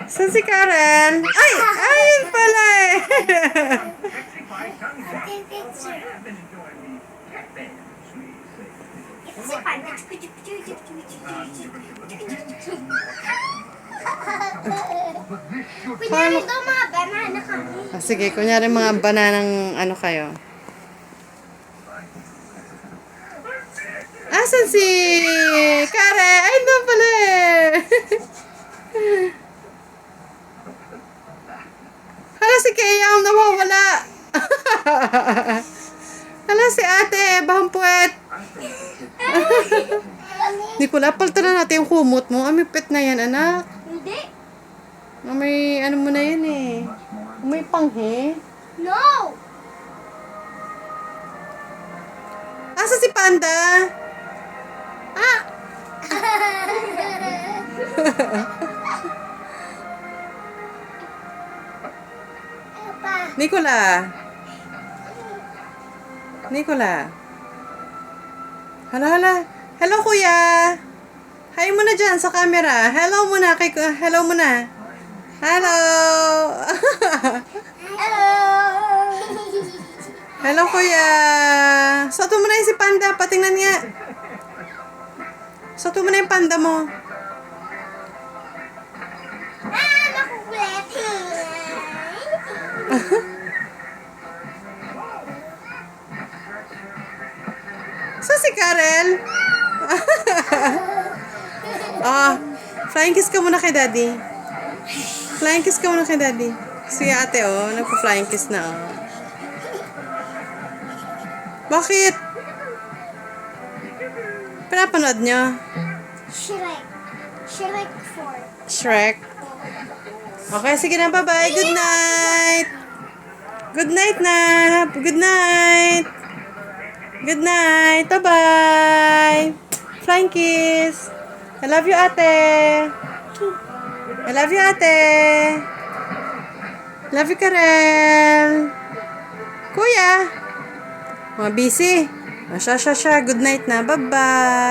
Saan si Karen? Ay! Ayun pala eh! Kunyari daw mga banana kami. Sige, kunyari mga bananang ano kayo. Asan si Karen? Ay, doon pala eh! Hala si Kaya ang nawawala. Hala si ate, bahang-puwet. Nicola, paltaran natin yung kumot mo. Amipit na yan, anak. Hindi. May ano mo na yan eh. May panghe. No! Asa si Panda? Ah! Nicola. Nicola. Hala. Hello, kuya. Hi muna dyan sa camera. Hello muna. Hello muna. Hello. Hello! Hello, kuya. Soto mo na yung si Panda. Patingnan nga. Soto mo na yung panda mo. Makukulit. Si Karel? Flying kiss ka muna kay daddy. Flying kiss ka muna kay daddy. Si ate, oh. Nagpa-flying kiss na, oh. Bakit? Pinapanood nyo? Shrek 4. Shrek? Okay, sige na. Bye-bye. Good night. Good night na. Good night. Good night. Bye-bye. Flying kiss. I love you, ate. I love you, ate. Love you, Karel. Kuya. Mga busy. Siya. Good night na. Bye-bye.